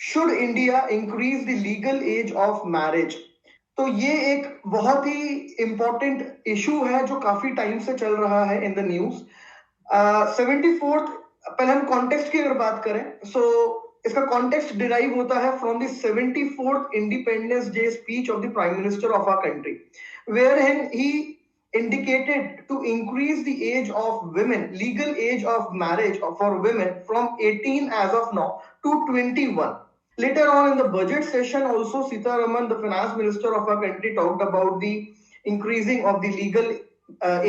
Should India increase the legal age of marriage. तो ये एक बहुत ही इंपॉर्टेंट इशू है जो काफी टाइम से चल रहा है इन द न्यूज। 74th, पहले हम कॉन्टेक्स्ट की अगर बात करें, सो इसका कॉन्टेक्स्ट डिराइव होता है from the 74th independence day speech of the prime minister of our country, where he indicated to increase the age of women, legal age of marriage for women from 18 as of now to 21. Later on in the budget session, also Sitaraman, the finance minister of our country, talked about the increasing of the legal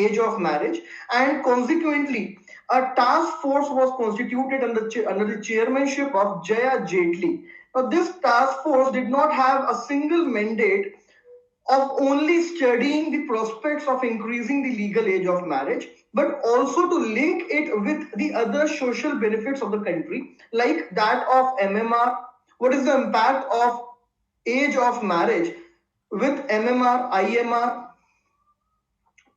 age of marriage, and consequently, a task force was constituted under the chairmanship of Jaya Jaitley. Now, this task force did not have a single mandate of only studying the prospects of increasing the legal age of marriage, but also to link it with the other social benefits of the country, like that of MMR. What is the impact of age of marriage with MMR, IMR,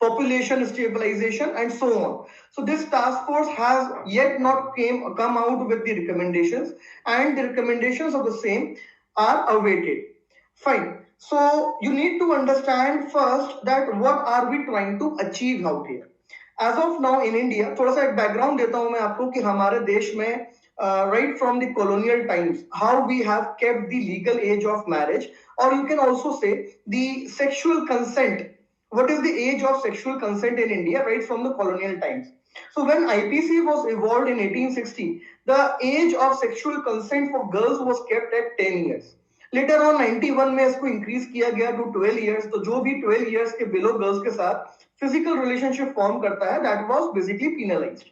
population stabilization, and so on. So this task force has yet not come out with the recommendations, and the recommendations of the same are awaited. Fine. So you need to understand first that what are we trying to achieve out here. As of now in India, थोड़ा सा एक background देता हूं मैं आपको कि हमारे देश में right from the colonial times, how we have kept the legal age of marriage, or you can also say the sexual consent. What is the age of sexual consent in India right from the colonial times? So when IPC was evolved in 1860, the age of sexual consent for girls was kept at 10 years. Later on 91 में इसको increase किया गया to 12 years. तो जो भी 12 years के below girls के साथ फिजिकल रिलेशनशिप फॉर्म करता है, that was basically penalised.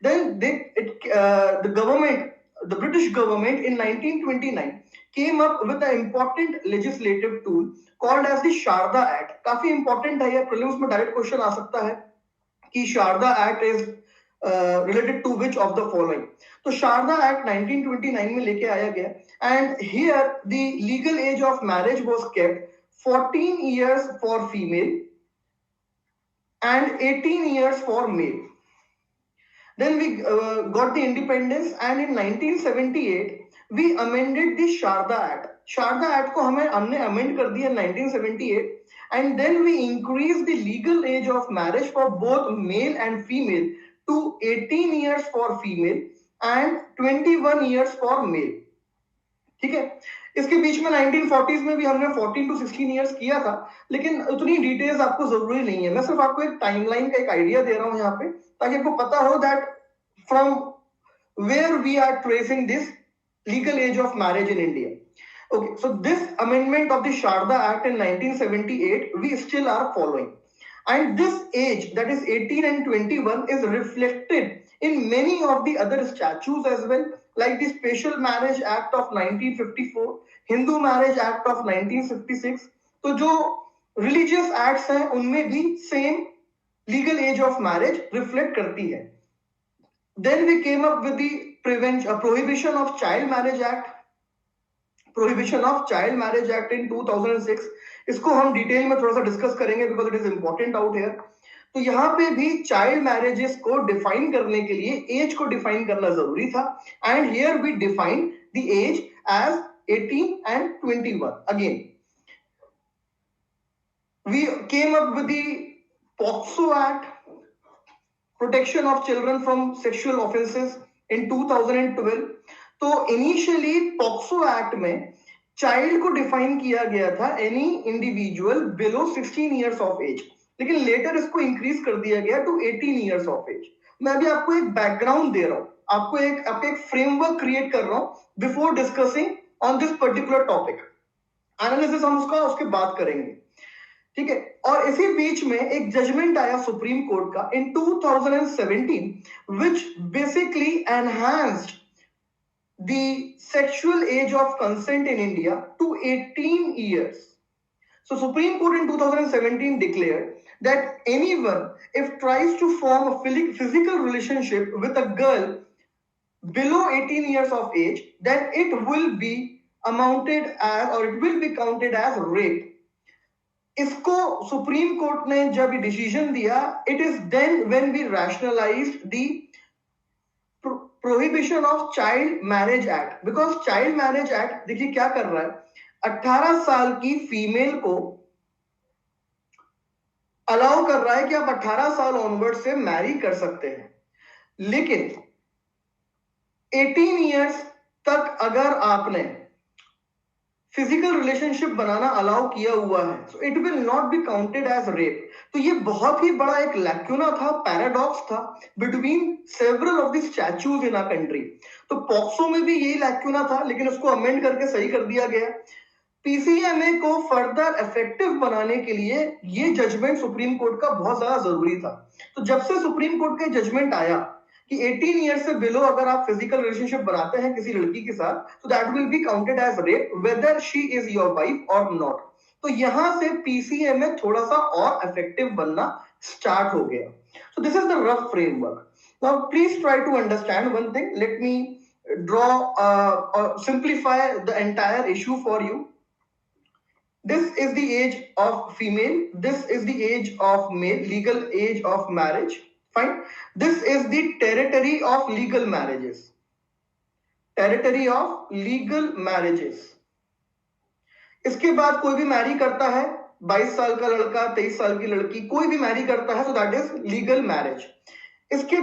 Then the government, the British government in 1929 came up with an important legislative tool called as the Sharda Act. काफी important है ये, prelims में direct question आ सकता है कि Sharda Act is related to which of the following. तो Sharda Act 1929 में लेके आया गया, and here the legal age of marriage was kept 14 years for female and 18 years for male. Then we got the independence, and in 1978 we amended the Sharda Act. Sharda Act को हमने amend कर दिया 1978, and then we increased the legal age of marriage for both male and female to 18 years for female and 21 years for male. ठीक है। इसके बीच में 1940s में भी हमने 14 to 16 इयर्स किया था, लेकिन उतनी डिटेल्स आपको जरूरी नहीं है। मैं सिर्फ आपको एक टाइमलाइन का एक आइडिया दे रहा हूं यहाँ पे, ताकि आपको पता हो that from where we are tracing this legal age of marriage in India. Okay, so this amendment of the Sharda Act in 1978 we still are following, and this age, that is 18 and 21, is reflected in many of the other statutes as well, like the Special Marriage Act of 1954, Hindu Marriage Act of 1956. तो जो religious acts हैं उनमें भी same legal age of marriage reflect करती है. Then we came up with the Prohibition of Child Marriage Act. Prohibition of Child Marriage Act in 2006. इसको हम detail में थोड़ा सा डिस्कस करेंगे because it is important out here. तो यहाँ पे भी चाइल्ड मैरिजेस को डिफाइन करने के लिए एज को डिफाइन करना जरूरी था, and here we define the age as 18 and 21. Again, we came up with the POCSO Act, Protection of Children from Sexual Offenses, in 2012. तो इनिशियली पॉक्सो एक्ट में चाइल्ड को डिफाइन किया गया था any individual below 16 years of age, लेकिन later इसको increase कर दिया गया टू 18 इयर्स ऑफ एज। मैं अभी आपको एक बैकग्राउंड दे रहा हूं, आपको एक फ्रेमवर्क क्रिएट कर रहा हूं before discussing on this particular topic. Analysis हम उसके बात करेंगे, ठीक है। और इसी बीच में एक जजमेंट आया सुप्रीम कोर्ट का इन 2017 which basically enhanced the sexual age of consent in India to 18 years. So Supreme Court in 2017 declared that anyone if tries to form a physical relationship with a girl below 18 years of age, then it will be amounted as, or it will be counted as rape. इसको supreme court ने जब decision दिया, it is then when we rationalized the prohibition of child marriage act, because child marriage act देखिए क्या कर रहा है, 18 साल की फीमेल को अलाउ कर रहा है कि आप 18 साल ऑनवर्ड से मैरी कर सकते हैं, लेकिन 18 इयर्स तक अगर आपने फिजिकल रिलेशनशिप बनाना अलाउ किया हुआ है, so it will not be counted as rape. तो ये बहुत ही बड़ा एक लैक्यूना था, पैराडॉक्स था between several of the statutes in our country. तो पॉक्सो में भी यही लैक्यूना था, लेकिन उसको अमेंड करके सही कर दिया गया। पीसीएमए को फर्दर इफेक्टिव बनाने के लिए ये जजमेंट सुप्रीम कोर्ट का बहुत ज्यादा जरूरी था। तो जब से सुप्रीम कोर्ट का जजमेंट आया कि 18 ईयर से बिलो अगर आप फिजिकल रिलेशनशिप बनाते हैं किसी लड़की के साथ, तो that will be counted as rape whether she is your wife और नॉट। तो यहां से पीसीएमए थोड़ा सा और इफेक्टिव बनना स्टार्ट हो गया। So this is the rough framework. Now please try to understand one thing. Let me draw or simplify the entire issue for you. This is the age of female, this is the age of male, legal age of marriage. Fine. This is the territory of legal marriages. Territory of legal marriages. इसके बाद कोई भी Mary करता है, 22 साल का लड़का, 23 साल की लड़की, कोई भी मैरी करता है, so that is legal marriage. इसके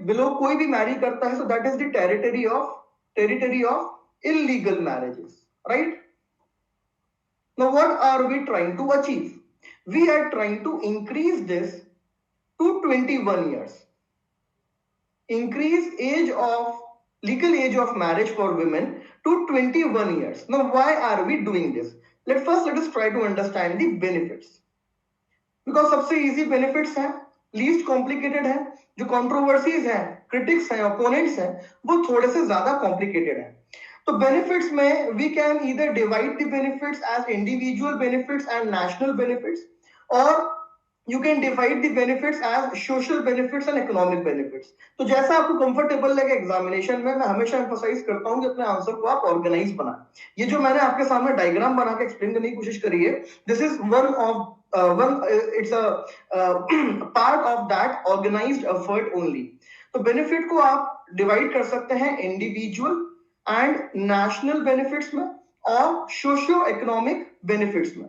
बिलो कोई भी मैरी करता है, so that is the territory of illegal marriages, right? Now what are we trying to achieve? We are trying to increase this to 21 years. Increase legal age of marriage for women to 21 years. Now why are we doing this? Let us try to understand the benefits. Because सबसे easy benefits हैं, least complicated है, जो controversies हैं, critics हैं, opponents हैं, वो थोड़े से ज्यादा complicated हैं। तो benefits में we can either divide the benefits as individual benefits and national benefits, or you can divide the benefits as social benefits and economic benefits. तो जैसा आपको कंफर्टेबल लगे एग्जामिनेशन में, मैं हमेशा एम्फसाइज करता हूं कि अपने आंसर को आप ऑर्गेनाइज बनाएं। ये जो मैंने आपके सामने डायग्राम बना के एक्सप्लेन करने की कोशिश करी है, this is it's a part of that organized effort only. तो बेनिफिट को आप डिवाइड कर सकते हैं इंडिविजुअल एंड नेशनल बेनिफिट्स में और सोशियो इकोनॉमिक बेनिफिट्स में।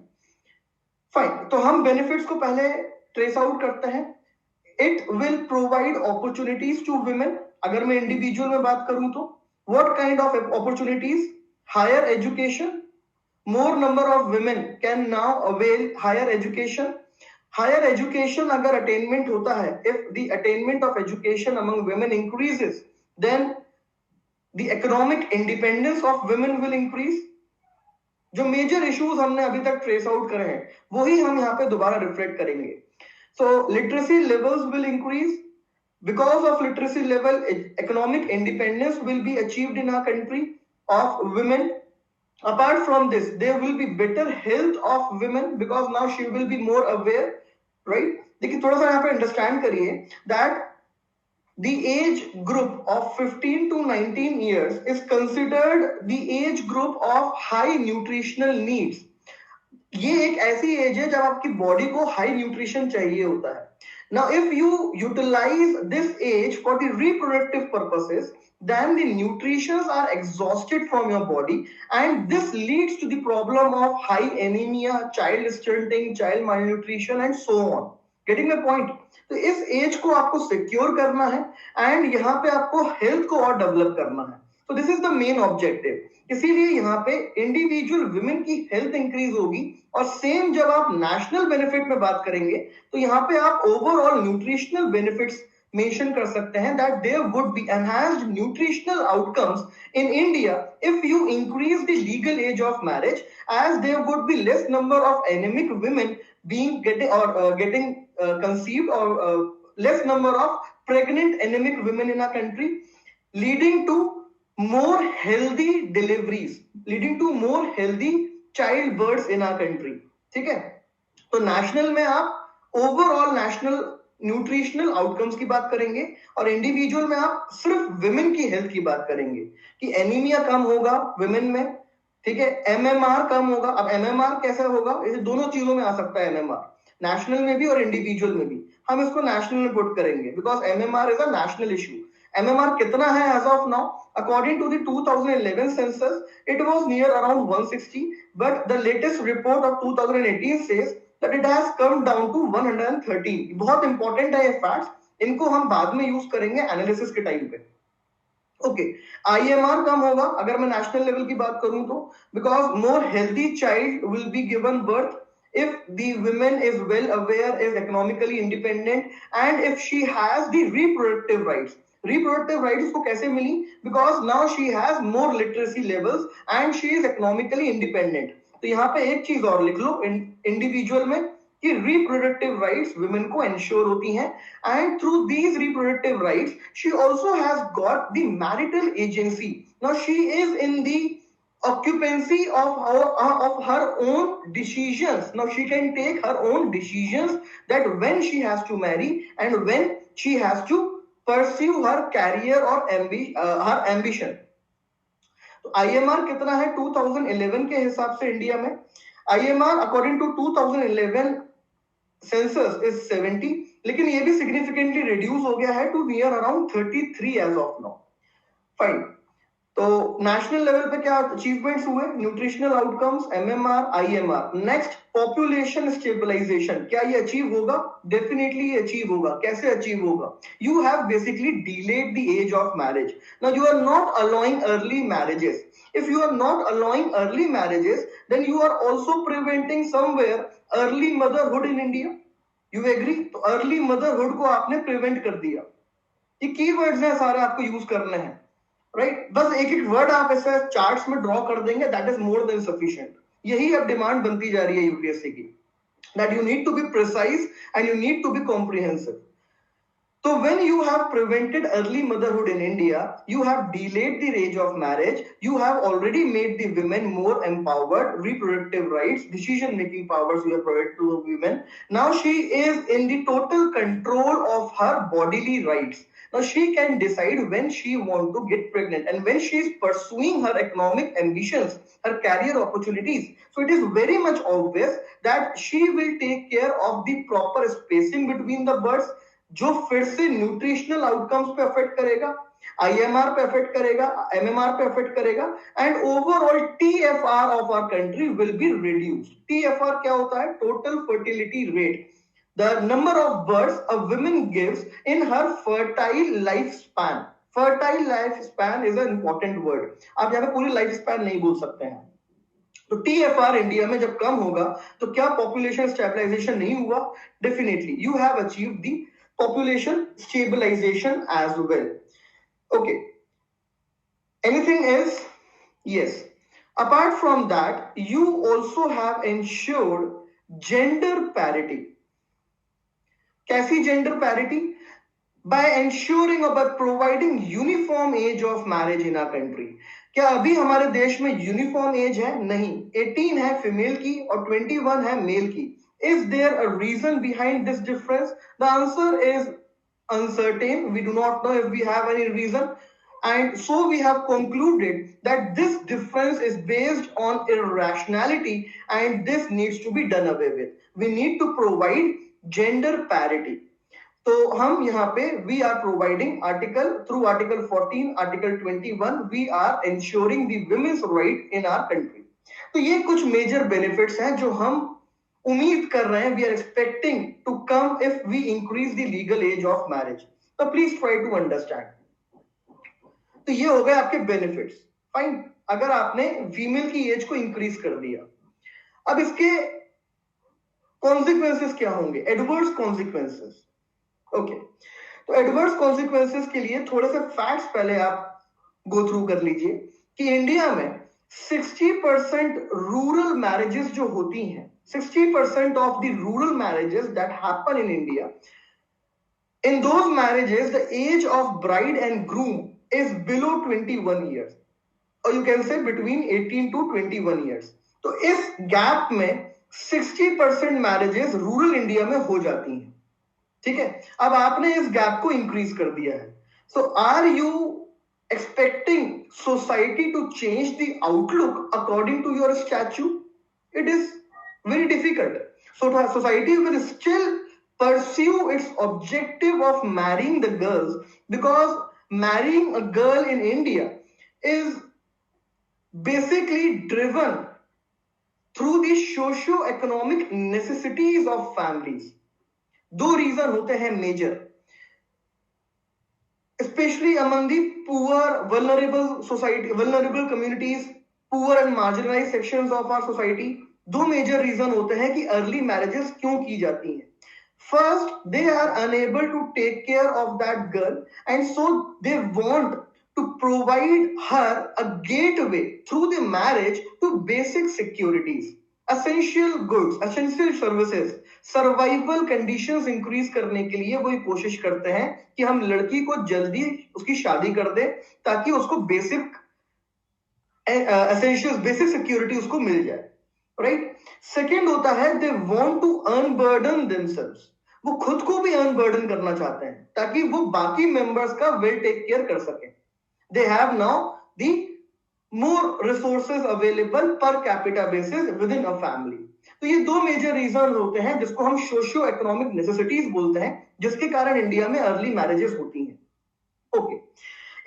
फाइन, तो हम बेनिफिट्स को पहले ट्रेस आउट करते हैं। It will provide opportunities to women. अगर मैं इंडिविजुअल में बात करूं तो what kind of opportunities? Higher education, more number of women can now avail higher education. Higher education अगर attainment होता है, if the attainment of education among women increases, then the economic independence of women will increase. जो major issues हमने अभी तक trace out करे हैं, वही हम यहाँ पे दोबारा रिफ्लेक्ट करेंगे। So literacy levels will increase. Because of literacy level, economic independence will be achieved in our country of women. Apart from this, there will be better health of women because now she will be more aware, right? देखिए थोड़ा सा यहाँ पे understand करिए that the age group of 15 to 19 years is considered the age group of high nutritional needs. ये एक ऐसी as है जब आपकी बॉडी को हाई न्यूट्रिशन चाहिए होता है। Now, if you utilize this age for the reproductive purposes, then the nutrients are exhausted from your body, and this leads to the problem of high anemia, child stunting, child malnutrition, and so on. Getting my point? तो इस as को आपको secure करना है and यहाँ पे आपको health को और डेवलप करना है। तो this is the main objective. इसीलिए यहाँ पे इंडिविजुअल वुमेन की हेल्थ इंक्रीज होगी, और सेम जब आप नेशनल बेनिफिट में बात करेंगे तो यहाँ पे आप ओवरऑल न्यूट्रिशनल बेनिफिट्स मेंशन कर सकते हैं that there would be enhanced nutritional outcomes in India if you increase the legal age of marriage, as there would be less number of anemic women getting conceived, or less number of pregnant anemic women in our country, leading to more healthy deliveries, leading to more healthy childbirths in our country. ठीक है? तो national में आप overall national nutritional outcomes की बात करेंगे, और individual में आप सिर्फ विमेन की हेल्थ की बात करेंगे कि एनीमिया कम होगा विमेन में, ठीक है, एमएमआर कम होगा। अब एमएमआर कैसे होगा? ये दोनों चीजों में आ सकता है एमएमआर, नेशनल में भी और इंडिविजुअल में भी। हम इसको नेशनल में पुट करेंगे because MMR is a national issue, MMR कितना है as of now? According to the 2011 census, it was near around 160, but the latest report of 2018 says that it has come down to 113. बहुत important है ये facts, इनको हम बाद में use करेंगे एनालिसिस के टाइम पे. ओके, IMR कम होगा अगर मैं नेशनल लेवल की बात करूं तो, because more healthy child will be given birth if the woman is well aware, is economically independent, and if she has the reproductive rights. Reproductive rights उसको कैसे मिली? Because now she has more literacy levels and she is economically independent. तो यहाँ पे एक चीज और लिख लो individual में कि reproductive rights women को ensure होती हैं, and through these reproductive rights she also has got the marital agency. Now she is in the occupancy of her own decisions. Now she can take her own decisions that when she has to marry and when she has to pursue her career or her ambition. तो IMR कितना है 2011 के हिसाब से India में? IMR according to 2011 census is 70, लेकिन ये भी सिग्निफिकेंटली रिड्यूस हो गया है to near around 33 as of now. Fine. तो नेशनल लेवल पे क्या अचीवमेंट्स हुए? Nutritional outcomes, MMR, IMR. Next, population stabilization. क्या ये अचीव होगा? डेफिनेटली ये अचीव होगा. कैसे अचीव होगा? You have basically delayed the age of marriage. Now you are not allowing early marriages. If you are not allowing early marriages, then you are also preventing somewhere early motherhood in India. You agree? तो early motherhood को आपने prevent कर दिया. ये keywords हैं सारे, आपको use करने हैं, right? बस एक एक वर्ड आप ऐसे चार्ट्स में ड्रॉ कर देंगे, that is more than sufficient. यही अब डिमांड बनती जा रही है यूपीएससी की, that you need to be precise and you need to be comprehensive. So when you have prevented early motherhood in India, you have delayed the age of marriage, you have already made the women more empowered, reproductive rights, decision making powers you have provided to women. Now she is in the total control of her bodily rights. Now she can decide when she wants to get pregnant and when she is pursuing her economic ambitions, her career opportunities. So it is very much obvious that she will take care of the proper spacing between the births, जो फिर से nutritional outcomes पे affect करेगा, IMR पे affect करेगा, MMR पे affect करेगा, and overall TFR of our country will be reduced. TFR क्या होता है? Total fertility rate, the number of births a woman gives in her fertile life span. Fertile life span is a important word. आप यहाँ पे पूरी life span नहीं बोल सकते हैं. तो TFR इंडिया में जब कम होगा तो क्या पॉपुलेशन स्टेबलाइजेशन नहीं हुआ? Definitely you have achieved the population stabilization as well. Okay. Anything else? Yes. Apart from that, you also have ensured gender parity. कैसी gender parity? By ensuring or by providing uniform age of marriage in our country. क्या अभी हमारे देश में uniform as है? नहीं. 18 है female की और 21 है मेल की. Is there a reason behind this difference? The answer is uncertain. We do not know if we have any reason. And so we have concluded that this difference is based on irrationality and this needs to be done away with. We need to provide gender parity. तो हम यहाँ पे we are providing through article 14, article 21, we are ensuring the women's right in our country. तो ये कुछ major benefits हैं जो हम उम्मीद कर रहे हैं, we are expecting to come if we increase the legal age of marriage. So please try to understand. तो ये हो गए आपके benefits. Fine. अगर आपने फीमेल की एज को इंक्रीज कर दिया, अब इसके consequences क्या होंगे? Adverse consequences. ओके. तो एडवर्स कॉन्सिक्वेंसेस के लिए थोड़े से फैक्ट्स पहले आप गो थ्रू कर लीजिए कि इंडिया में 60% रूरल मैरिजेस जो होती हैं, 60% of the rural marriages that happen in India, in those marriages, the age of bride and groom is below 21 years. Or you can say between 18 to 21 years. तो इस gap में 60% marriages rural India में हो जाती हैं. ठीक है. अब आपने इस गैप को इंक्रीज कर दिया है. So are you expecting society to change the outlook according to your statue? It is very difficult. So society will still pursue its objective of marrying the girls because marrying a girl in India is basically driven through the socio-economic necessities of families. दो reason होते हैं major, especially among the poor, vulnerable communities, poor and marginalized sections of our society. दो major reason होते हैं कि early marriages क्यों की जाती हैं. First, they are unable to take care of that girl, and so they want to provide her a gateway through the marriage to basic securities, essential goods, essential services. Survival conditions increase करने के लिए वो कोशिश करते हैं कि हम लड़की को जल्दी उसकी शादी कर दे ताकि उसको बेसिक एसेंशियल्स, बेसिक सिक्योरिटी उसको मिल जाए, राइट. सेकेंड होता है they want to unburden themselves. वो खुद को भी अनबर्डन करना चाहते हैं ताकि वो बाकी मेंबर्स का वेल टेक केयर कर सके. They have now the more resources available per capita basis with in a family. तो ये दो मेजर रीजन होते हैं जिसको हम सोशियो इकोनॉमिक नेसेसिटीज बोलते हैं, जिसके कारण इंडिया में अर्ली मैरिजेस होती हैं. ओके,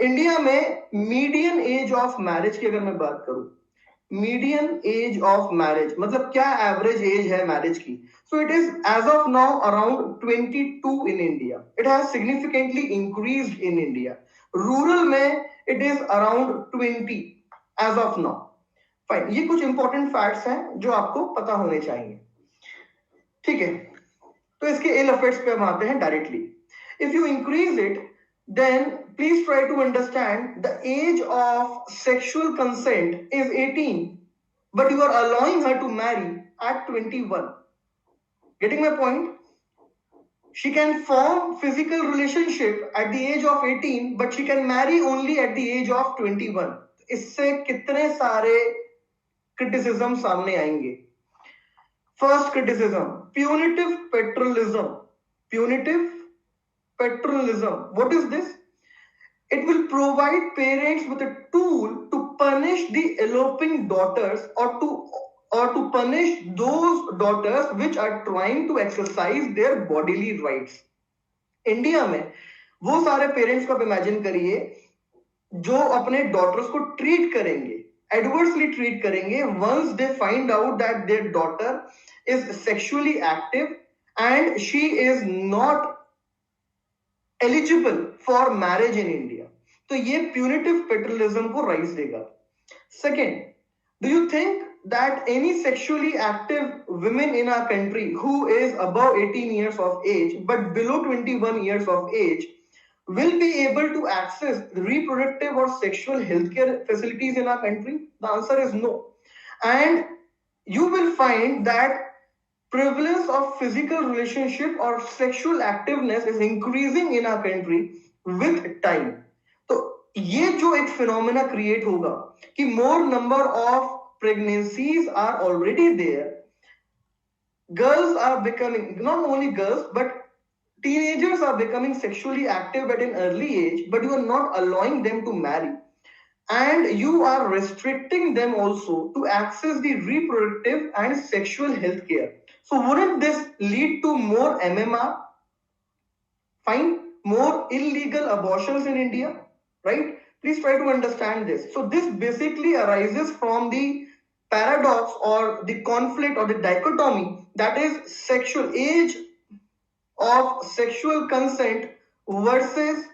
इंडिया में मीडियन एज ऑफ मैरिज की अगर मैं बात करूं, मीडियन एज ऑफ मैरिज मतलब क्या एवरेज एज है मैरिज की. So it is age of now around 22 in India. It has significantly increased in India. Rural में it is around 20 age of now. Fine, ये कुछ इंपॉर्टेंट फैक्ट्स हैं जो आपको पता होने चाहिए. ठीक है, तो इसके इल इफेक्ट्स पे हम आते हैं directly. If you increase it then please try to understand the age of sexual consent is 18, but you are allowing her to marry at 21. Getting my point? She can form physical relationship at the age of 18, but she can marry only at the age of 21. इससे कितने सारे criticism सामने आएंगे. First criticism, punitive paternalism. Punitive paternalism. What is this? It will provide parents with a tool to punish the eloping daughters or to punish those daughters which are trying to exercise their bodily rights. India में वो सारे parents को आप imagine करिए जो अपने daughters को treat करेंगे, एडवर्सली ट्रीट करेंगे once they find out that their daughter is sexually active and she is not eligible for marriage in India. तो ये punitive paternalism को राइज देगा. Second, do you think that any sexually active women in our country who is above 18 years of age but below 21 years of age will be able to access reproductive or sexual healthcare facilities in our country? The answer is no. And you will find that prevalence of physical relationship or sexual activeness is increasing in our country with time. तो ये जो एक phenomena create होगा कि more number of pregnancies are already there, girls are becoming, not only girls but teenagers are becoming sexually active at an early age, but you are not allowing them to marry and you are restricting them also to access the reproductive and sexual health care. So wouldn't this lead to more MMR? Fine, more illegal abortions in India, right? Please try to understand this. So this basically arises from the paradox or the conflict or the dichotomy that is sexual age of sexual consent versus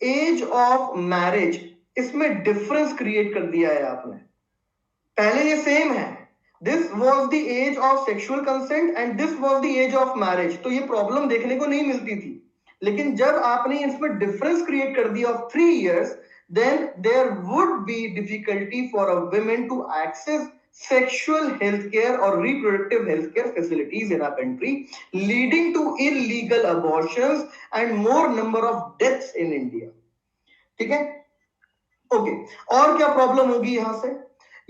age of marriage. इसमें difference create कर दिया है आपने. पहले ये same है, this was the age of sexual consent and this was the age of marriage. तो ये प्रॉब्लम देखने को नहीं मिलती थी, लेकिन जब आपने इसमें डिफरेंस क्रिएट कर दिया of 3 years, then there would be difficulty for a woman to access sexual healthcare or reproductive healthcare facilities in our country, leading to illegal abortions and more number of deaths in India. ठीक है, okay. और क्या problem होगी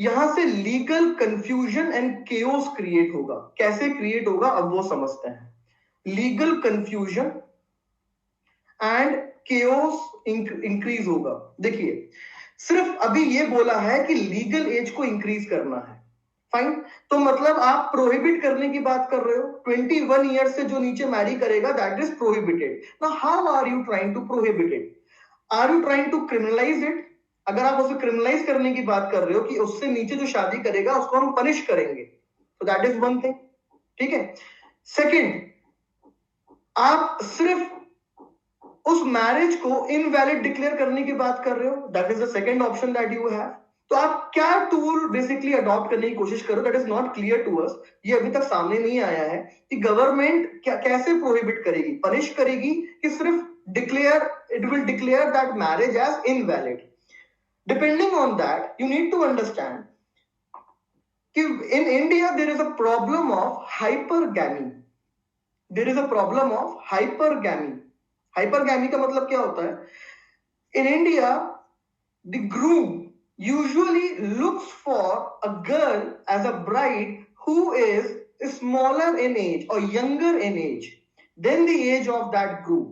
यहां से legal confusion and chaos create होगा. कैसे create होगा अब वो समझते हैं. Legal confusion and chaos increase होगा. देखिए, सिर्फ अभी ये बोला है कि लीगल एज को इंक्रीज करना है. फाइन, तो मतलब आप प्रोहिबिट करने की बात कर रहे हो. 21 ईयर्स से जो नीचे मैरी करेगा that is prohibited. Now how are you trying to prohibit it? Are you trying to criminalize it? अगर आप उसे क्रिमिनलाइज करने की बात कर रहे हो कि उससे नीचे जो शादी करेगा उसको हम पनिश करेंगे, तो दैट इज वन थिंग, ठीक है। सेकेंड, आप सिर्फ उस मैरिज को इनवैलिड डिक्लेयर करने की बात कर रहे हो, that is the second option that you have. तो आप क्या टूल बेसिकली अडॉप्ट करने की कोशिश करो, that is not clear to us. ये अभी तक सामने नहीं आया है कि गवर्नमेंट क्या कैसे प्रोहिबिट करेगी, पनिश करेगी, कि सिर्फ declare, it will declare that marriage as invalid. Depending on that you need to understand कि in India there is a problem of hypergamy. There is a problem of hypergamy. Hypergamy का मतलब क्या होता है? In India, the groom usually looks for a girl as a bride who is smaller in age or younger in age than the age of that groom.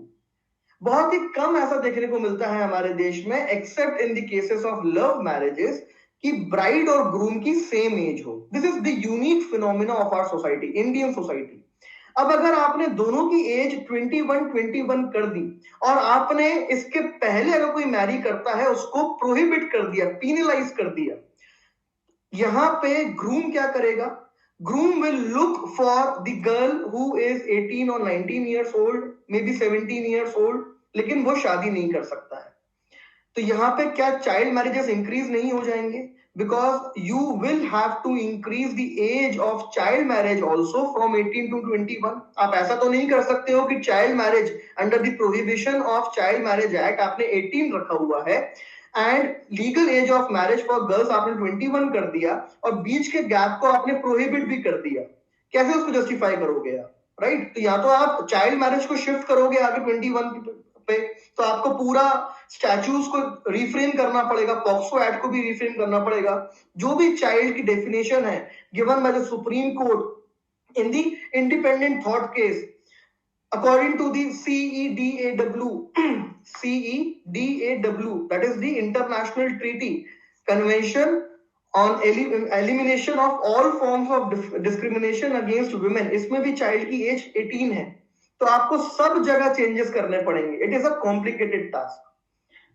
बहुत ही कम ऐसा देखने को मिलता है हमारे देश में, except in the cases of love marriages, कि ब्राइड और ग्रूम की सेम एज हो। This is the unique phenomena of our society, Indian society. अब अगर आपने दोनों की एज 21 कर दी और आपने इसके पहले अगर कोई मैरी करता है उसको प्रोहिबिट कर दिया, पीनलाइज कर दिया, यहां पे ग्रूम क्या करेगा? Groom will look for the girl who is 18 और 19 years old, may be 17 years old, लेकिन वो शादी नहीं कर सकता है। तो यहाँ पे क्या चाइल्ड मैरिजेस इंक्रीज नहीं हो जाएंगे? Because you will have to increase the age of child marriage also from 18 to 21. आप ऐसा तो नहीं कर सकते हो कि child marriage under the prohibition of child marriage act आपने 18 रखा हुआ है and legal age of marriage for girls आपने 21 कर दिया और बीच के गैप को आपने प्रोहिबिट भी कर दिया। कैसे उसको जस्टिफाई करोगे आप? राइट, तो या तो आप चाइल्ड मैरिज को शिफ्ट करोगे आगे 21 पे, तो आपको पूरा स्टैच्यूज को रिफ्रेम करना पड़ेगा, पॉक्सो एक्ट को भी रिफ्रेम करना पड़ेगा। जो भी चाइल्ड की डेफिनेशन है given by the supreme court in the independent thought case according to the CEDAW, CEDAW, that is the International Treaty Convention on Elimination of All Forms of Discrimination Against Women, इसमें भी child की as 18 है। तो आपको सब जगह changes करने पड़ेंगे। It is a complicated task,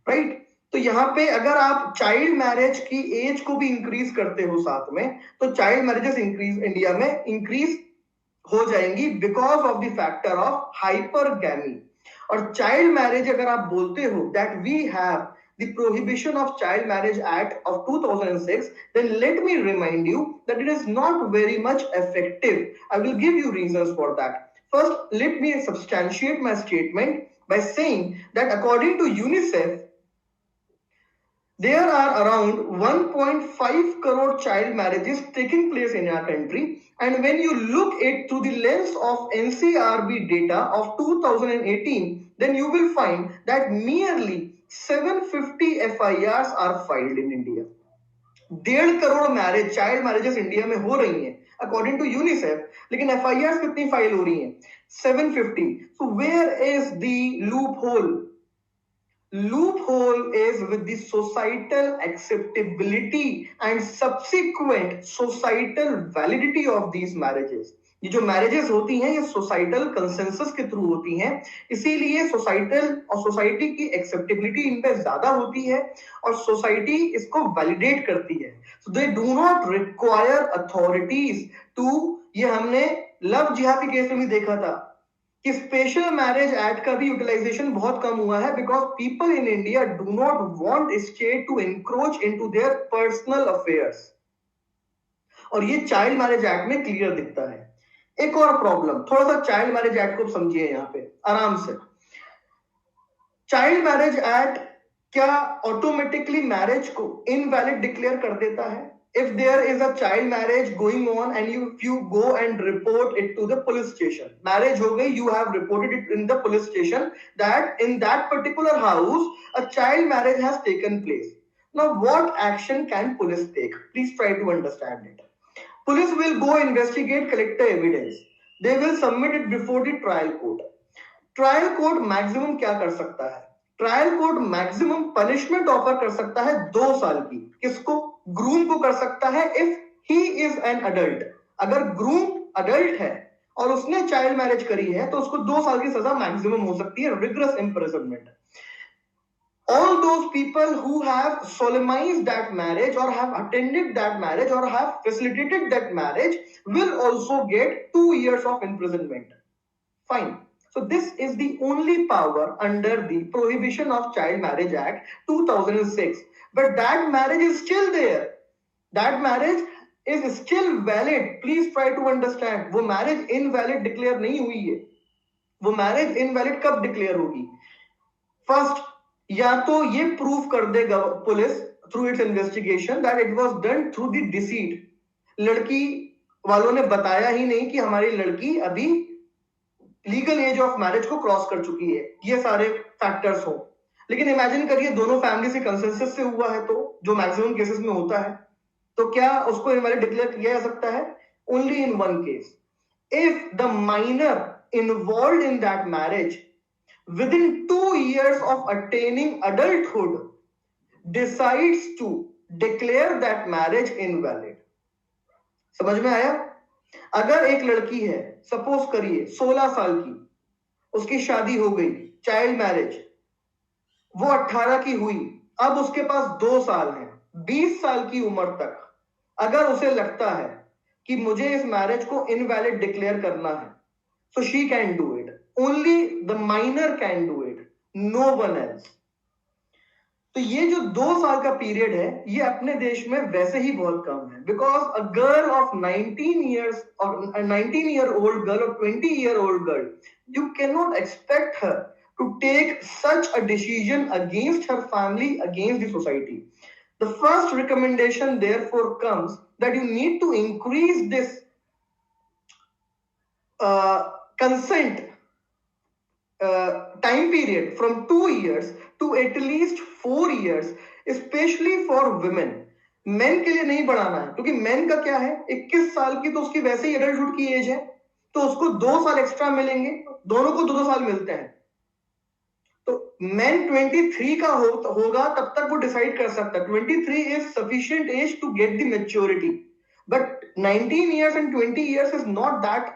right. तो यहाँ पे अगर आप चाइल्ड मैरिज की एज को भी इंक्रीज करते हो साथ में, तो चाइल्ड मैरिजेस इंक्रीज इंडिया में इंक्रीज हो जाएंगी because of the factor of hypergamy. और चाइल्ड मैरिज अगर आप बोलते हो that we have the prohibition of child marriage act of 2006, then let me remind you that it is not very much effective. I will give you reasons for that. First, let me substantiate my statement by saying that according to UNICEF, there are around 1.5 crore child marriages taking place in our country, and when you look it through the lens of NCRB data of 2018, then you will find that merely 750 FIRs are filed in India. 1.5 crore marriage, child marriages India में हो रही हैं according to UNICEF, लेकिन FIRs कितनी file हो रही हैं? 750. So where is the loophole? Loophole is with the societal acceptability and subsequent societal validity of these marriages. ये जो मैरिजेस होती हैं ये सोसाइटल कंसेंसस के थ्रू होती हैं, इसीलिए सोसाइटल और सोसाइटी की एक्सेप्टेबिलिटी इन पे ज्यादा होती है और सोसाइटी इसको वैलिडेट करती है। So they do not require authorities to, ये हमने लव जिहाद के केस में भी देखा था कि स्पेशल मैरिज एक्ट का भी यूटिलाइजेशन बहुत कम हुआ है because people in India do not want state to encroach into their personal affairs, और ये चाइल्ड मैरिज एक्ट में क्लियर दिखता है। एक और प्रॉब्लम, थोड़ा सा चाइल्ड मैरिज एक्ट को समझिए यहां पे आराम से। चाइल्ड मैरिज एक्ट क्या ऑटोमेटिकली मैरिज को इनवैलिड डिक्लेयर कर देता है? If there is a child marriage going on and you go and report it to the police station, marriage हो गई, you have reported it in the police station that in that particular house a child marriage has taken place. Now what action can police take? Please try to understand it. Police will go investigate, collect the evidence. They will submit it before the trial court. Trial court maximum क्या कर सकता है? Trial court maximum punishment offer कर सकता है 2 साल की। किसको? ग्रूम को कर सकता है if he is an adult. अगर ग्रूम अडल्ट है और उसने चाइल्ड मैरिज करी है तो उसको 2 साल की सजा मैक्सिमम हो सकती है, rigorous imprisonment. all those people who have solemnized that marriage or have attended that marriage or have facilitated that marriage will also get 2 years of imprisonment. Fine. So this is the only power under the Prohibition of Child Marriage Act 2006. But that marriage is still there. That marriage is still valid. Please try to understand. वो marriage invalid declare नहीं हुई है. वो marriage invalid कब declare होगी? First, या तो ये प्रूव कर देगा police through it's investigation that it was done through the deceit. लड़की वालों ने बताया ही नहीं कि हमारी लड़की अभी लीगल एज ऑफ मैरिज को क्रॉस कर चुकी है. ये सारे फैक्टर्स हो. लेकिन इमेजिन करिए दोनों फैमिली से कंसेंसस से हुआ है, तो जो मैक्सिमम केसेस में होता है, तो क्या उसको इनवैलिड डिक्लेयर किया जा सकता है? Only in one case, if the minor involved in that marriage within 2 years of attaining adulthood decides to declare that marriage invalid. समझ में आया? अगर एक लड़की है, सपोज करिए 16 साल की, उसकी शादी हो गई, चाइल्ड मैरिज, वो 18 की हुई, अब उसके पास 2 साल है, 20 साल की उम्र तक अगर उसे लगता है कि मुझे इस मैरिज को इनवैलिड डिक्लेयर करना है, so she can do it. Only the minor can do it, no one else. तो ये जो 2 साल का पीरियड है, ये अपने देश में वैसे ही बहुत कम है. Because a girl of 19 years or a 19-year-old girl or 20-year-old girl, you cannot expect her to take such a decision against her family, against the society. The first recommendation therefore comes that you need to increase this consent time period from 2 years to at least 4 years, especially for women. Men के लिए नहीं बढ़ाना है, क्योंकि men का क्या है, 21 साल की तो उसकी वैसे ही एडल्टहुड की एज है, तो उसको 2 साल एक्स्ट्रा मिलेंगे, दोनों को 2-2 साल मिलते हैं. तो men 23 का होगा तब तक वो डिसाइड कर सकता है. 23 is sufficient age to get the maturity, but 19 years and 20 years is not that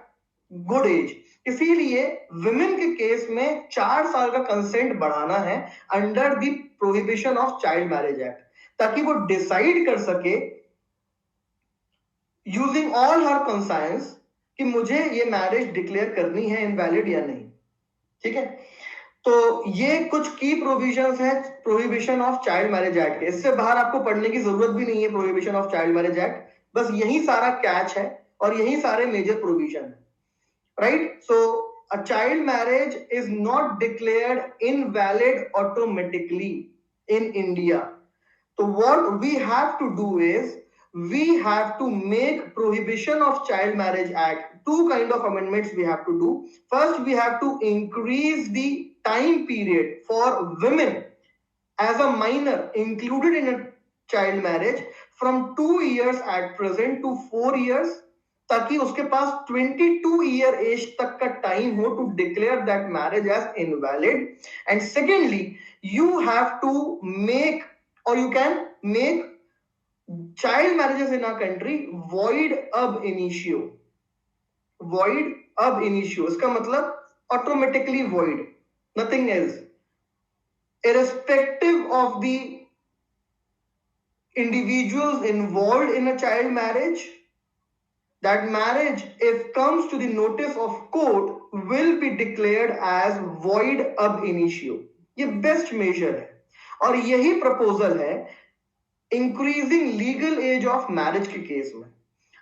good age. इसीलिए विमेन के केस में 4 साल का कंसेंट बढ़ाना है under the prohibition of child marriage act, ताकि वो डिसाइड कर सके यूजिंग ऑल हर कंसाइंस कि मुझे ये मैरिज डिक्लेयर करनी है इनवैलिड या नहीं. ठीक है, तो ये कुछ की प्रोविजंस है prohibition of child marriage act के. इससे बाहर आपको पढ़ने की जरूरत भी नहीं है prohibition of child marriage act. बस यही सारा कैच है और यही सारे मेजर प्रोविजन है. Right? So a child marriage is not declared invalid automatically in India. So what we have to do is we have to make Prohibition of Child Marriage Act. 2 kind of amendments we have to do. First, we have to increase the time period for women as a minor included in a child marriage from 2 years at present to 4 years, ताकि उसके पास 22 year as तक का time हो to declare that marriage as invalid. And secondly, you have to make और you can make child marriages in our country void ab initio. void ab initio इसका मतलब automatically void, nothing else, irrespective of the individuals involved in a child marriage. That marriage, if comes to the notice of court, will be declared as void ab initio. ये best measure है और यही proposal है increasing legal age of marriage के case में.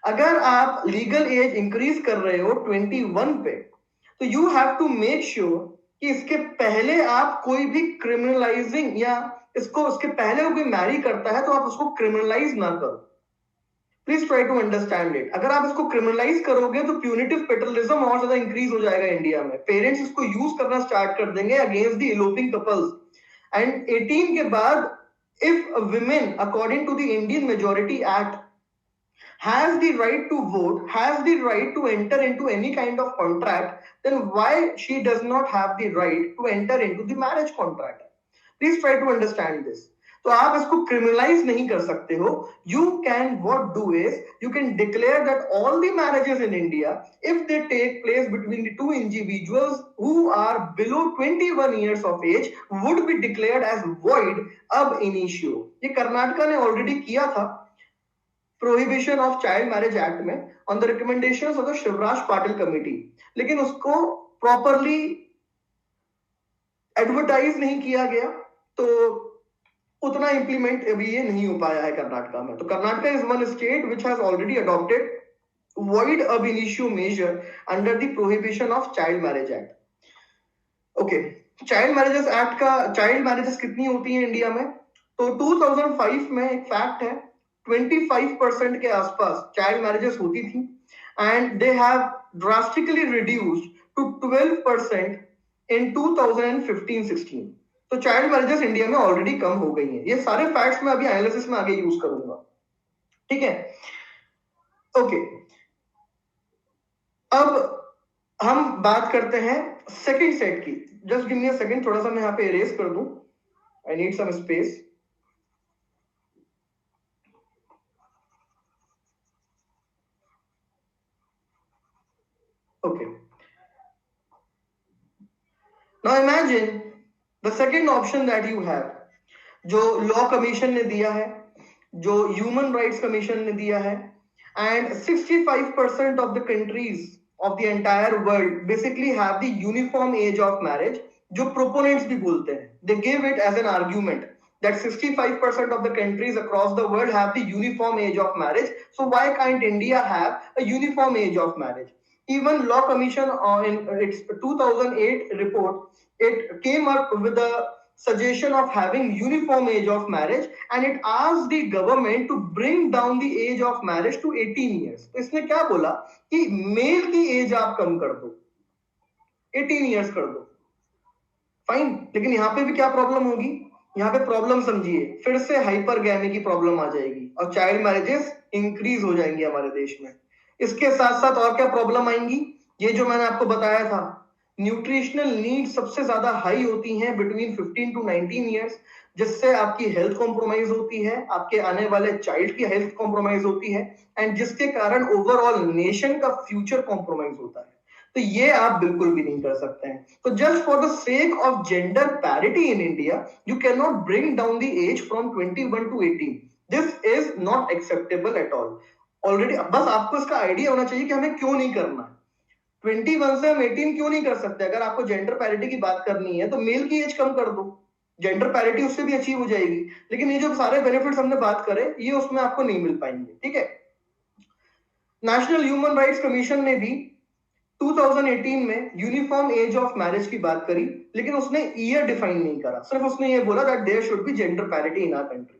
अगर आप legal as increase कर रहे हो 21 पे, तो you have to make sure कि इसके पहले आप कोई भी क्रिमिनलाइजिंग या इसके पहले कोई मैरी करता है तो आप उसको क्रिमिनलाइज ना करो. Please try to understand it. अगर आप इसको क्रिमिनलाइज करोगे तो प्यूनिटिव पेटर्नलिज्म और ज्यादा इंक्रीज हो जाएगा इंडिया में. पेरेंट्स इसको यूज करना स्टार्ट कर देंगे against the eloping couples. And 18 के बाद if a woman according to the Indian majority act has the right to vote, has the right to enter into any kind of contract, then why she does not have the right to enter into the marriage contract? Please try to understand this. तो आप इसको criminalize नहीं कर सकते हो. You can what do is you can declare that all the marriages in India if they take place between the two individuals who are below 21 years of age would be declared as void ab initio. ये कर्नाटका ने already किया था prohibition of child marriage act में on the recommendations of the Shivraj Patil committee, लेकिन उसको properly advertise नहीं किया गया, तो उतना इंप्लीमेंट अभी ये नहीं हो पाया है कर्नाटका में. तो Karnataka is one state which has already adopted void ab initio measure under the prohibition of child marriage act. Okay, child marriages act का, चाइल्ड मैरिजेस कितनी होती है इंडिया में? तो 2005 में एक फैक्ट है 25% के आसपास चाइल्ड मैरिजेस होती थी and they have drastically reduced to 12% in 2015-16. तो चाइल्ड मैरिजेस इंडिया में ऑलरेडी कम हो गई हैं. ये सारे फैक्ट्स मैं अभी एनालिसिस में आगे यूज करूंगा, ठीक है? ओके, अब हम बात करते हैं सेकंड सेट की. Just give me a second, थोड़ा सा मैं यहाँ पे इरेज कर दूं. I need some space. Okay, now imagine the second option that you have, जो लॉ कमीशन ने दिया है, जो ह्यूमन राइट्स कमीशन ने दिया है, and 65% of the countries of the entire world basically have the uniform age of marriage, जो proponents भी बोलते हैं. They give it as an argument that 65% of the countries across the world have the uniform age of marriage, so why can't India have a uniform age of marriage? Even Law Commission in its 2008 report, it came up with the suggestion of having uniform age of marriage and it asked the government to bring down the age of marriage to 18 years. तो इसने क्या बोला कि mail की as आप कम कर दो, 18 years कर दो. फाइन, लेकिन यहाँ पे भी क्या प्रॉब्लम होगी? यहाँ पे प्रॉब्लम समझिए, फिर से हाइपरगैमी की प्रॉब्लम आ जाएगी और चाइल्ड मैरिजेस इंक्रीज हो जाएंगी हमारे देश में. इसके साथ साथ और क्या प्रॉब्लम आएंगी? ये जो मैंने आपको बताया था, न्यूट्रिशनल नीड सबसे ज्यादा हाई होती हैं बिटवीन 15 to 19 years, जिससे आपकी हेल्थ कॉम्प्रोमाइज होती है, आपके आने वाले चाइल्ड की हेल्थ कॉम्प्रोमाइज होती है एंड जिसके कारण ओवरऑल नेशन का फ्यूचर कॉम्प्रोमाइज होता है. तो ये आप बिल्कुल भी नहीं कर सकते हैं. तो just for the sake of gender parity in India you can not bring down the age from 21 to 18. This is not acceptable at all. Already बस आपको इसका आइडिया होना चाहिए कि हमें क्यों नहीं करना. 21 से हम 18 क्यों नहीं कर सकते? अगर आपको जेंडर पैरिटी की बात करनी है तो मेल की एज कम कर दो, जेंडर पैरिटी उससे भी अचीव हो जाएगी. लेकिन ये जो सारे बेनिफिट्स हमने बात करे ये उसमें आपको नहीं मिल पाएंगे, ठीक है? नेशनल ह्यूमन राइट्स कमीशन ने भी 2018 में यूनिफॉर्म एज ऑफ मैरिज की बात करी, लेकिन उसने ईयर डिफाइन नहीं करा. सिर्फ उसने ये बोला that there should be gender parity in our country.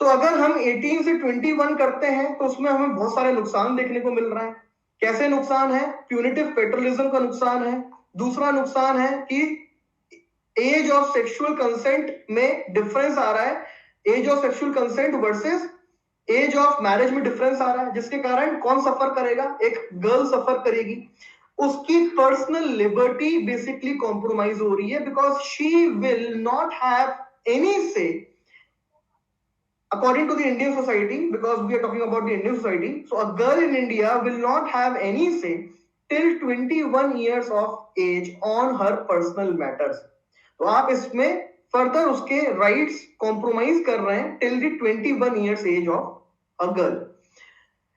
तो अगर हम 18 से 21 करते हैं तो उसमें हमें बहुत सारे नुकसान देखने को मिल रहा है. कैसे नुकसान है? प्यूनिटिव पेट्रोलिज्म का नुकसान है. दूसरा नुकसान है कि एज ऑफ सेक्सुअल कंसेंट में डिफरेंस आ रहा है. Age of sexual consent versus age of marriage में डिफरेंस आ रहा है, जिसके कारण कौन सफर करेगा? एक गर्ल सफर करेगी. उसकी पर्सनल लिबर्टी बेसिकली कॉम्प्रोमाइज हो रही है because she will not have any से according to the Indian society, because we are talking about the Indian society. So a girl in India will not have any say till 21 years of age on her personal matters. तो आप इसमें further उसके rights compromise कर रहे हैं till the 21 years age of a girl.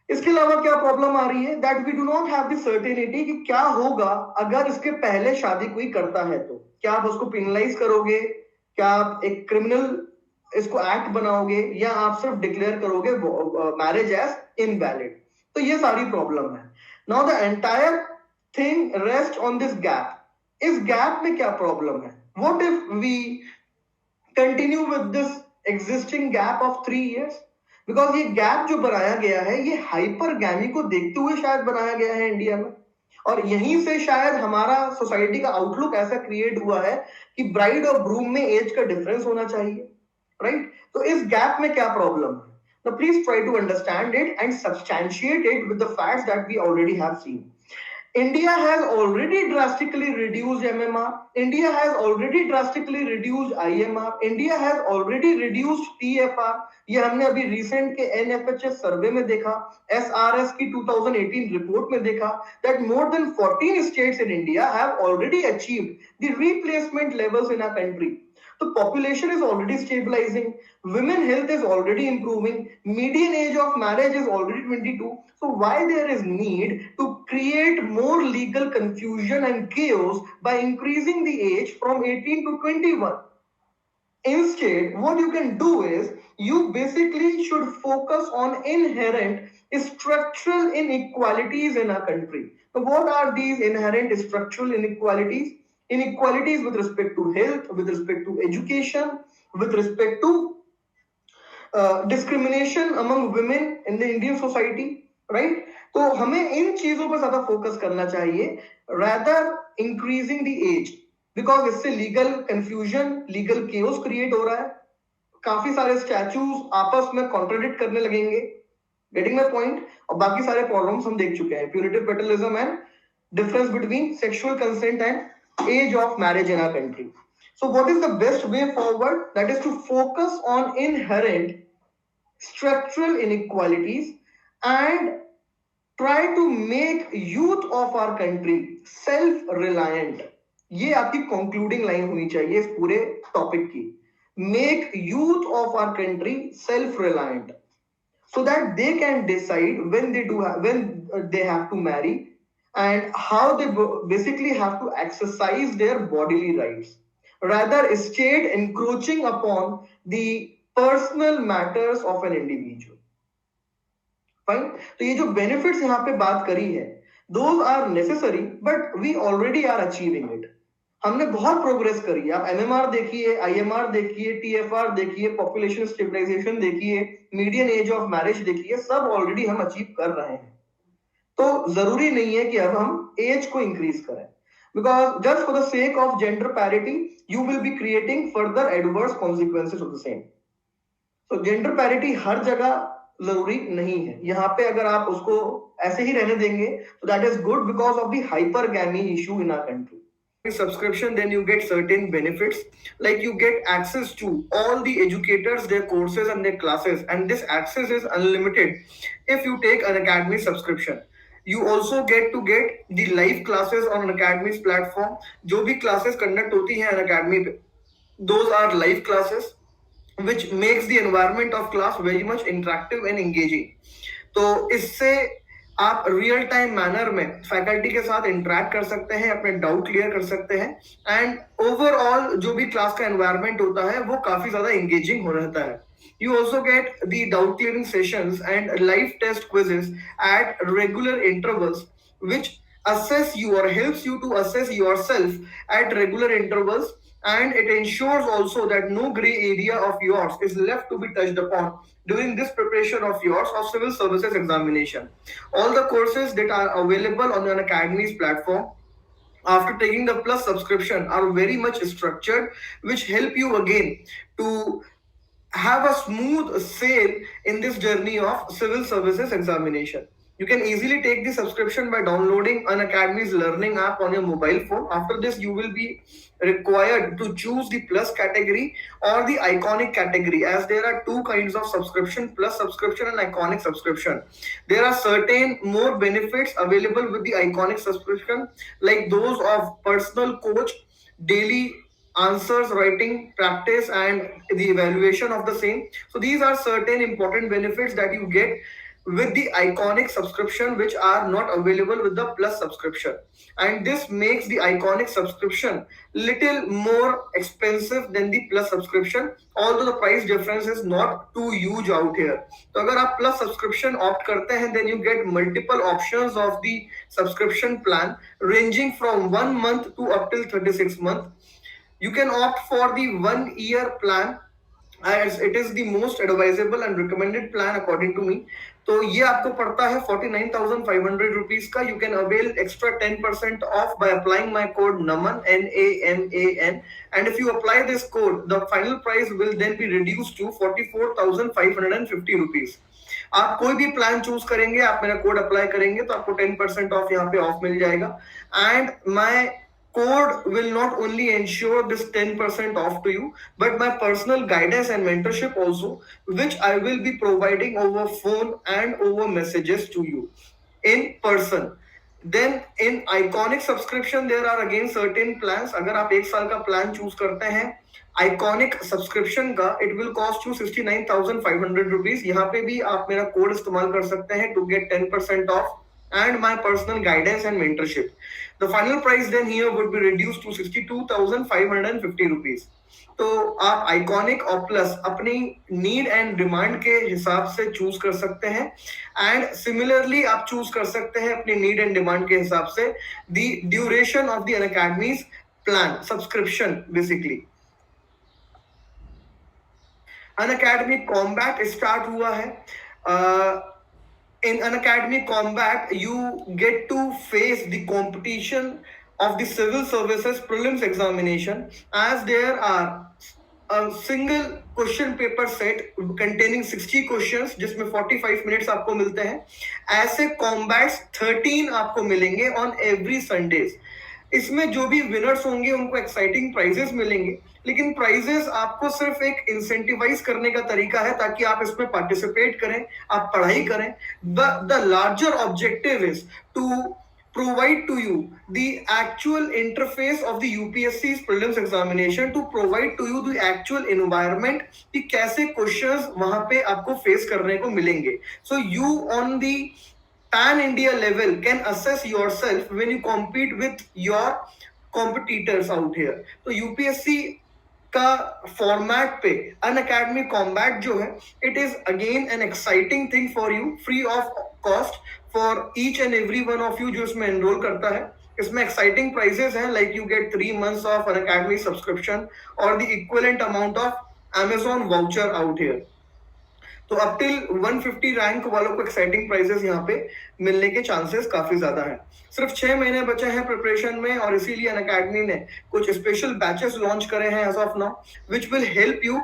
इसके अलावा क्या प्रॉब्लम आ रही है? That we do not have the certainty कि क्या होगा अगर इसके पहले शादी कोई करता है. तो क्या आप उसको पेनलाइज करोगे? क्या आप एक क्रिमिनल इसको एक्ट बनाओगे या आप सिर्फ डिक्लेयर करोगे मैरिज एज इनवैलिड? तो ये सारी प्रॉब्लम है. Now the entire thing rest on this gap. इस गैप में क्या प्रॉब्लम है? What if we continue with this existing gap of 3 years? Because ये गैप जो बनाया गया है ये हाइपरगैमी को देखते हुए शायद बनाया गया है इंडिया में, और यहीं से शायद हमारा सोसाइटी का आउटलुक ऐसा क्रिएट हुआ है कि ब्राइड और ग्रूम में एज का डिफरेंस होना चाहिए, राइट? तो इस गैप में क्या प्रॉब्लम है? Now please try to understand it and substantiate it with the facts that we already have seen. India has already drastically reduced MMR. India has already drastically reduced IMR. India has already reduced TFR. ये हमने अभी recent के NFHS सर्वे में देखा, SRS की 2018 report में देखा that more than 14 states in India have already achieved the replacement levels in our country. The population is already stabilizing, women health is already improving, median age of marriage is already 22. So why there is need to create more legal confusion and chaos by increasing the age from 18 to 21? Instead, what you can do is you basically should focus on inherent structural inequalities in our country. So what are these inherent structural inequalities? Inequalities with respect to health, with respect to education, with respect to discrimination among women in the Indian society, right? तो हमें इन चीजों पर ज्यादा focus करना चाहिए rather increasing the age, because इससे legal confusion, legal chaos create हो रहा है, काफी सारे स्टैचूज आपस में कॉन्ट्राडिक्ट करने लगेंगे, गेटिंग माय पॉइंट। और बाकी सारे प्रॉब्लम्स हम देख चुके हैं, punitive paternalism and difference between sexual consent and age of marriage in our country. So what is the best way forward? That is to focus on inherent structural inequalities and try to make youth of our country self-reliant. ये आपकी concluding line होनी चाहिए इस पूरे topic की। Make youth of our country self reliant so that they can decide when they have to marry and how they basically have to exercise their bodily rights, rather state encroaching upon the personal matters of an individual. Fine. तो ये जो benefits यहाँ पे बात करी है, those are necessary but we already are achieving it. हमने बहुत प्रोग्रेस करी है। आप एमएमआर देखिए, आईएमआर देखिए, टीएफआर देखिए, पॉपुलेशन स्टेबलाइजेशन देखिए, मीडियन एज ऑफ मैरिज देखिए, सब ऑलरेडी हम अचीव कर रहे हैं। तो जरूरी नहीं है कि अब हम एज को इंक्रीज करें, because just for the sake of gender parity you will be creating further adverse consequences of the same. तो जेंडर पैरिटी हर जगह जरूरी नहीं है। यहाँ पे अगर आप उसको ऐसे ही रहने देंगे तो that is good because of the hypergamy issue in our country. Subscription, then you get certain benefits, like you get access to all the educators, their courses and their classes, and this access is unlimited if you take an Academy subscription. You also get the live classes on Academy's platform. जो भी classes conduct होती हैं Academy पे, those are live classes which makes the environment of class very much interactive and engaging. तो इससे आप real time manner में faculty के साथ इंटरेक्ट कर सकते हैं, अपने डाउट क्लियर कर सकते हैं, एंड ओवरऑल जो भी क्लास का एनवायरनमेंट होता है वो काफी ज्यादा एंगेजिंग हो रहता है। You also get the doubt clearing sessions and live test quizzes at regular intervals, which assess you or helps you to assess yourself at regular intervals, and it ensures also that no gray area of yours is left to be touched upon during this preparation of yours of civil services examination. All the courses that are available on an Academy's platform after taking the Plus subscription are very much structured, which help you again to have a smooth sail in this journey of civil services examination. You can easily take the subscription by downloading an Academy's learning app on your mobile phone. After this, you will be required to choose the Plus category or the Iconic category, as there are two kinds of subscription, Plus subscription and Iconic subscription. There are certain more benefits available with the Iconic subscription, like those of personal coach, daily answers writing practice and the evaluation of the same. So these are certain important benefits that you get with the Iconic subscription, which are not available with the Plus subscription, and this makes the Iconic subscription little more expensive than the Plus subscription, although the price difference is not too huge out here. तो अगर आप Plus subscription opt करते हैं, then you get multiple options of the subscription plan ranging from 1 month to up till 36 months. You can opt for the 1 year plan, as it is the most advisable and recommended plan according to me. तो ये आपको पड़ता है 49,500 rupees का. You can avail extra 10% off by applying my code NAMAN, NAMAN, and if you apply this code, the final price will then be reduced to 44,550 rupees. आप कोई भी plan choose करेंगे, आप मेरा कोड अप्लाई करेंगे तो आपको 10% ऑफ यहाँ पे ऑफ मिल जाएगा. And my code will not only ensure this 10% off to you, but my personal guidance and mentorship also, which I will be providing over phone and over messages to you in person. Then in iconic subscription there are again certain plans. अगर आप 1 साल का plan choose करते हैं iconic subscription का, it will cost you 69,500 rupees. यहाँ पे भी आप मेरा कोड इस्तेमाल कर सकते हैं to get 10% off and my personal guidance and mentorship. The final price then here would be reduced to 62,550 rupees. तो आप आइकॉनिक और प्लस अपनी नीड एंड डिमांड के हिसाब से चूज कर सकते हैं. एंड सिमिलरली आप चूज कर सकते हैं अपनी नीड एंड डिमांड के हिसाब से the duration of the Unacademy's plan subscription. Basically Unacademy combat start हुआ है. In Unacademy Combat, you get to face the competition of the civil services prelims examination, as there are a single question paper set containing 60 questions जिसमें 45 minutes आपको मिलते हैं. ऐसे combats 13 आपको मिलेंगे on every Sundays. इसमें जो भी विनर्स होंगे उनको एक्साइटिंग प्राइजेस मिलेंगे, लेकिन प्राइजेस आपको सिर्फ एक इंसेंटिवाइज करने का तरीका है ताकि आप इसमें पार्टिसिपेट करें, आप पढ़ाई करें. The larger objective is to provide to you the actual interface of the UPSC's prelims examination, to provide to you the actual environment कि कैसे क्वेश्चंस वहां पे आपको फेस करने को मिलेंगे. So you on the pan India level can assess yourself when you compete with your competitors out here. तो UPSC का फॉर्मेट पे अनअकैडमी कॉम्बैट जो है, it is again an exciting thing for you, free of cost for each and every one of you जो इसमें enrol करता है. इसमें एक्साइटिंग प्राइजेस हैं, like you get 3 months of Unacademy subscription और the equivalent amount of Amazon voucher out here. तो up till 150 rank वालों को एक्साइटिंग प्राइजेस यहाँ पे मिलने के चांसेस काफी ज्यादा हैं. सिर्फ 6 महीने बचे हैं प्रिपरेशन में, और इसीलिए अनअकैडमी ने कुछ स्पेशल बैचेस लॉन्च करे हैं as of now, which will help you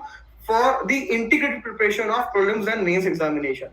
for the integrated preparation of prelims and mains examination.